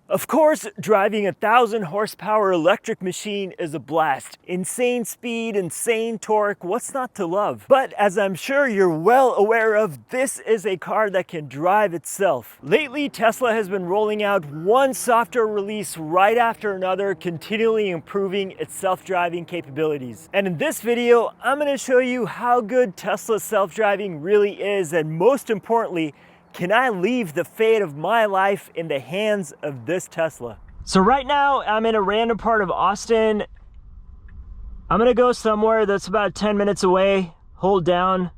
Of course, driving a 1,000 horsepower electric machine is a blast. Insane speed, insane torque, what's not to love? But as I'm sure you're well aware of, this is a car that can drive itself. Lately, Tesla has been rolling out one software release right after another, continually improving its self-driving capabilities. And in this video, I'm gonna show you how good Tesla's self-driving really is, and most importantly, can I leave the fate of my life in the hands of this Tesla? So right now, I'm in a random part of Austin. I'm gonna go somewhere that's about 10 minutes away, hold down,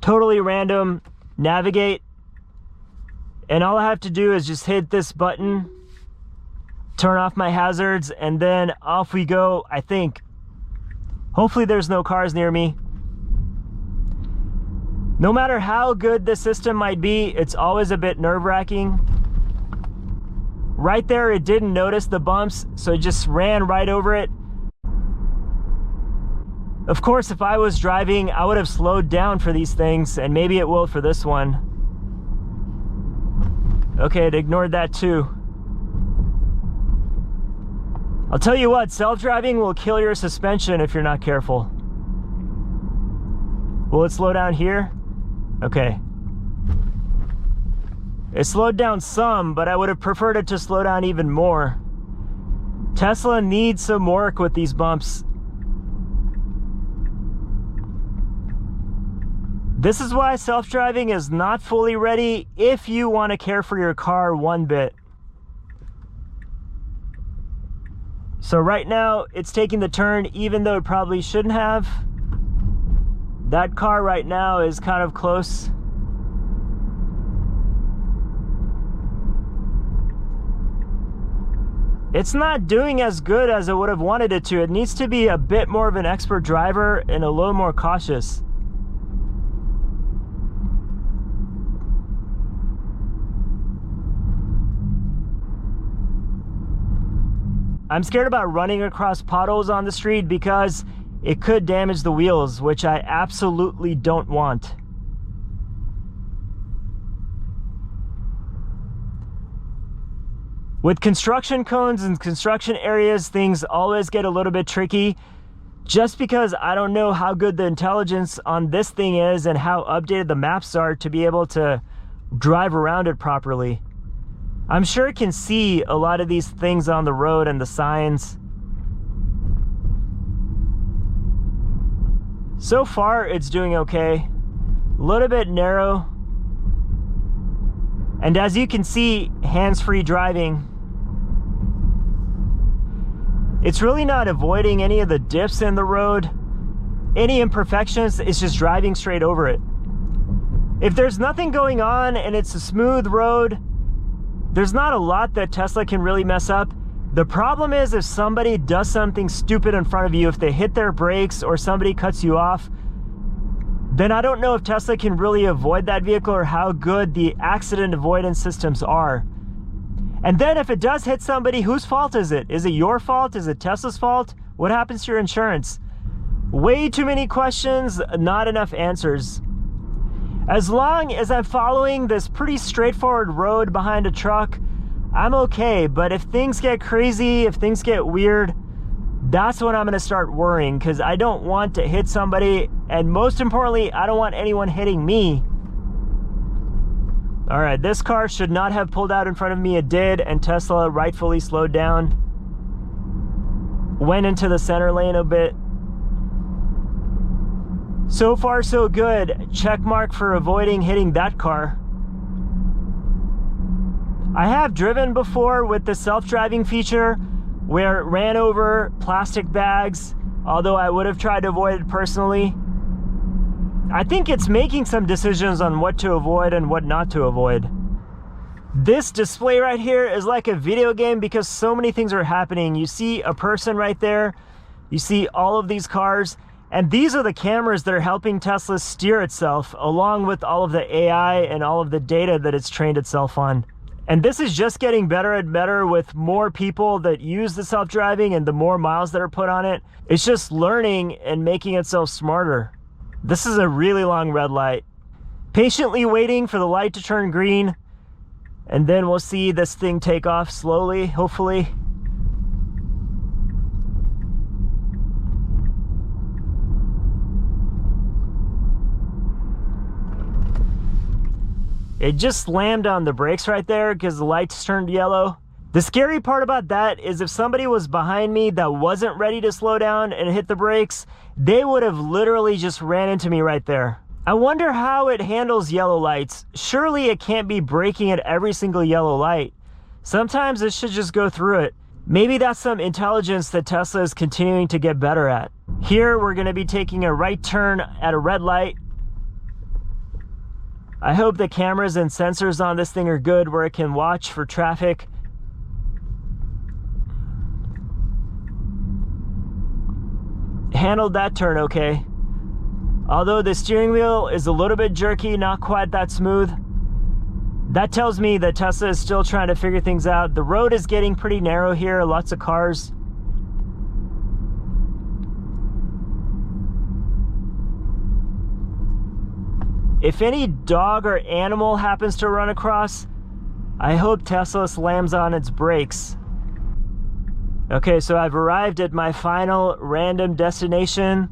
totally random, navigate, and all I have to do is just hit this button, turn off my hazards, and then off we go, I think. Hopefully there's no cars near me. No matter how good the system might be, it's always a bit nerve-wracking. Right there, it didn't notice the bumps, so it just ran right over it. Of course, if I was driving, I would have slowed down for these things, and maybe it will for this one. Okay, it ignored that too. I'll tell you what, self-driving will kill your suspension if you're not careful. Will it slow down here? Okay. It slowed down some, but I would have preferred it to slow down even more. Tesla needs some work with these bumps. This is why self-driving is not fully ready if you want to care for your car one bit. So right now, it's taking the turn even though it probably shouldn't have. That car right now is kind of close. It's not doing as good as I would have wanted it to. It needs to be a bit more of an expert driver and a little more cautious. I'm scared about running across potholes on the street because it could damage the wheels, which I absolutely don't want. With construction cones and construction areas, things always get a little bit tricky just because I don't know how good the intelligence on this thing is and how updated the maps are to be able to drive around it properly. I'm sure it can see a lot of these things on the road and the signs. So far, it's doing okay. A little bit narrow. And as you can see, hands-free driving. It's really not avoiding any of the dips in the road. Any imperfections, it's just driving straight over it. If there's nothing going on and it's a smooth road, there's not a lot that Tesla can really mess up. The problem is if somebody does something stupid in front of you, if they hit their brakes or somebody cuts you off, then I don't know if Tesla can really avoid that vehicle or how good the accident avoidance systems are. And then if it does hit somebody, whose fault is it? Is it your fault? Is it Tesla's fault? What happens to your insurance? Way too many questions, not enough answers. As long as I'm following this pretty straightforward road behind a truck, I'm okay, but if things get crazy, if things get weird, that's when I'm gonna start worrying because I don't want to hit somebody, and most importantly, I don't want anyone hitting me. All right, this car should not have pulled out in front of me. It did, and Tesla rightfully slowed down. Went into the center lane a bit. So far, so good. Check mark for avoiding hitting that car. I have driven before with the self-driving feature where it ran over plastic bags, although I would have tried to avoid it personally. I think it's making some decisions on what to avoid and what not to avoid. This display right here is like a video game because so many things are happening. You see a person right there, you see all of these cars, and these are the cameras that are helping Tesla steer itself, along with all of the AI and all of the data that it's trained itself on. And this is just getting better and better with more people that use the self-driving and the more miles that are put on it. It's just learning and making itself smarter. This is a really long red light. Patiently waiting for the light to turn green. And then we'll see this thing take off slowly, hopefully. It just slammed on the brakes right there because the lights turned yellow. The scary part about that is if somebody was behind me that wasn't ready to slow down and hit the brakes, they would have literally just ran into me right there. I wonder how it handles yellow lights. Surely it can't be braking at every single yellow light. Sometimes it should just go through it. Maybe that's some intelligence that Tesla is continuing to get better at. Here we're going to be taking a right turn at a red light. I hope the cameras and sensors on this thing are good where it can watch for traffic. Handled that turn okay. Although the steering wheel is a little bit jerky, not quite that smooth. That tells me that Tesla is still trying to figure things out. The road is getting pretty narrow here, lots of cars. If any dog or animal happens to run across, I hope Tesla slams on its brakes. Okay, so I've arrived at my final random destination.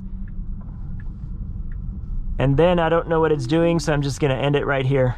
And then I don't know what it's doing, so I'm just gonna end it right here.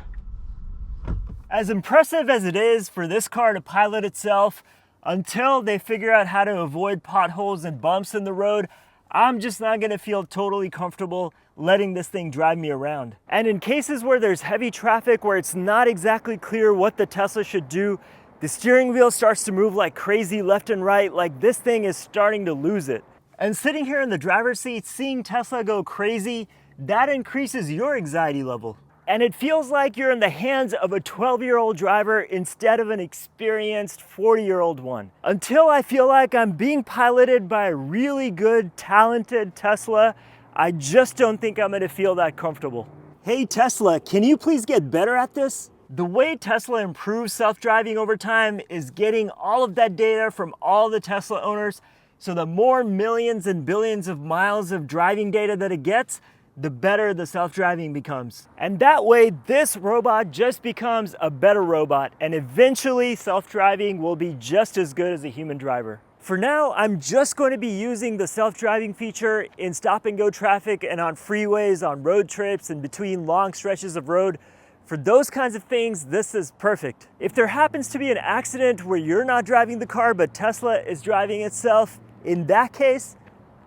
As impressive as it is for this car to pilot itself, until they figure out how to avoid potholes and bumps in the road, I'm just not gonna feel totally comfortable letting this thing drive me around. And in cases where there's heavy traffic, where it's not exactly clear what the Tesla should do, the steering wheel starts to move like crazy left and right, like this thing is starting to lose it. And sitting here in the driver's seat, seeing Tesla go crazy, that increases your anxiety level. And it feels like you're in the hands of a 12-year-old driver instead of an experienced 40-year-old one. Until I feel like I'm being piloted by a really good, talented Tesla, I just don't think I'm gonna feel that comfortable. Hey Tesla, can you please get better at this? The way Tesla improves self-driving over time is getting all of that data from all the Tesla owners, so the more millions and billions of miles of driving data that it gets, the better the self-driving becomes. And that way, this robot just becomes a better robot, and eventually self-driving will be just as good as a human driver. For now, I'm just going to be using the self-driving feature in stop-and-go traffic and on freeways, on road trips, and between long stretches of road. For those kinds of things, this is perfect. If there happens to be an accident where you're not driving the car, but Tesla is driving itself, in that case,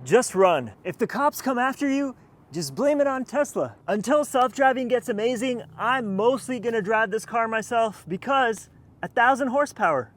just run. If the cops come after you, just blame it on Tesla. Until self-driving gets amazing, I'm mostly gonna drive this car myself because 1,000 horsepower.